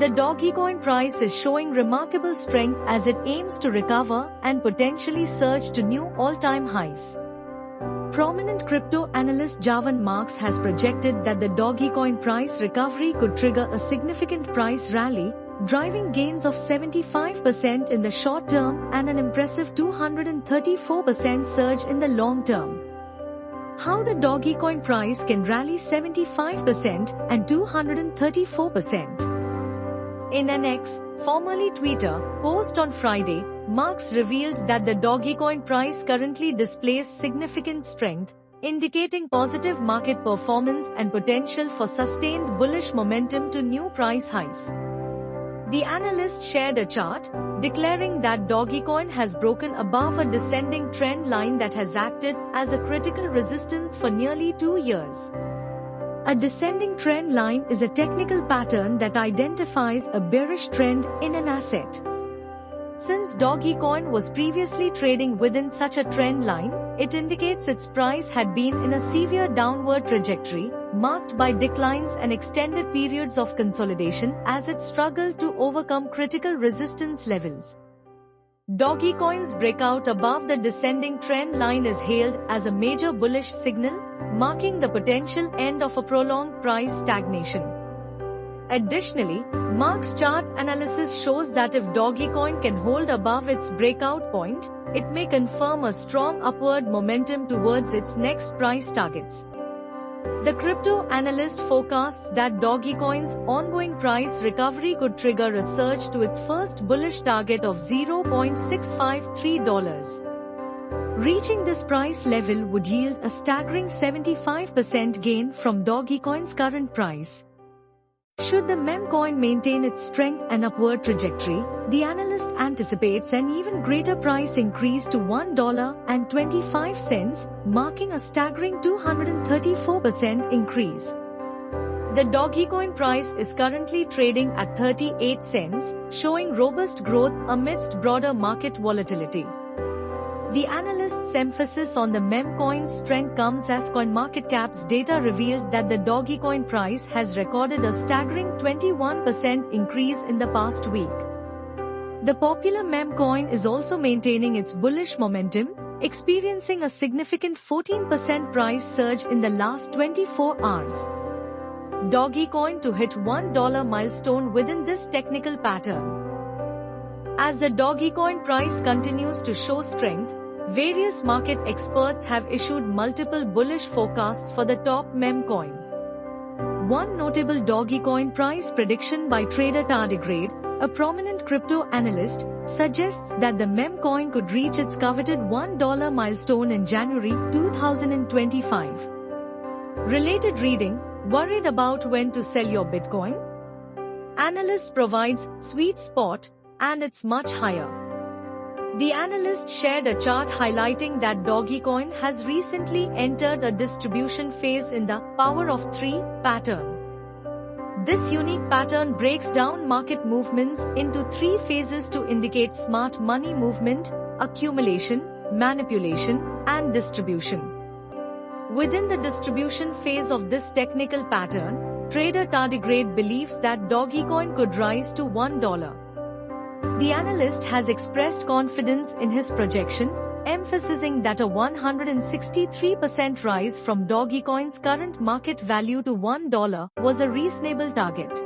The Dogecoin price is showing remarkable strength as it aims to recover and potentially surge to new all-time highs. Prominent crypto analyst Javan Marks has projected that the Dogecoin price recovery could trigger a significant price rally, driving gains of 75% in the short term and an impressive 234% surge in the long term. How the Dogecoin price can rally 75% and 234%. In an X, formerly Twitter, post on Friday, Marks revealed that the Dogecoin price currently displays significant strength, indicating positive market performance and potential for sustained bullish momentum to new price highs. The analyst shared a chart, declaring that Dogecoin has broken above a descending trend line that has acted as a critical resistance for nearly 2 years. A descending trend line is a technical pattern that identifies a bearish trend in an asset. Since Dogecoin was previously trading within such a trend line, it indicates its price had been in a severe downward trajectory, marked by declines and extended periods of consolidation as it struggled to overcome critical resistance levels. Dogecoin's breakout above the descending trend line is hailed as a major bullish signal, marking the potential end of a prolonged price stagnation. Additionally, Marks' chart analysis shows that if Dogecoin can hold above its breakout point, it may confirm a strong upward momentum towards its next price targets. The crypto analyst forecasts that Dogecoin's ongoing price recovery could trigger a surge to its first bullish target of $0.653. Reaching this price level would yield a staggering 75% gain from Dogecoin's current price. Should the meme coin maintain its strength and upward trajectory, the analyst anticipates an even greater price increase to $1.25, marking a staggering 234% increase. The Dogecoin price is currently trading at 38 cents, showing robust growth amidst broader market volatility. The analyst's emphasis on the meme coin's strength comes as CoinMarketCap's data revealed that the Dogecoin price has recorded a staggering 21% increase in the past week. The popular meme coin is also maintaining its bullish momentum, experiencing a significant 14% price surge in the last 24 hours. Dogecoin to hit $1 milestone within this technical pattern. As the Dogecoin price continues to show strength, various market experts have issued multiple bullish forecasts for the top meme coin. One notable Dogecoin price prediction by trader Tardigrade, a prominent crypto analyst, suggests that the meme coin could reach its coveted $1 milestone in January 2025. Related reading: worried about when to sell your Bitcoin? Analyst provides sweet spot, and it's much higher. The analyst shared a chart highlighting that Dogecoin has recently entered a distribution phase in the Power of 3 pattern. This unique pattern breaks down market movements into 3 phases to indicate smart money movement, accumulation, manipulation, and distribution. Within the distribution phase of this technical pattern, trader Tardigrade believes that Dogecoin could rise to $1. The analyst has expressed confidence in his projection, emphasizing that a 163% rise from Dogecoin's current market value to $1 was a reasonable target.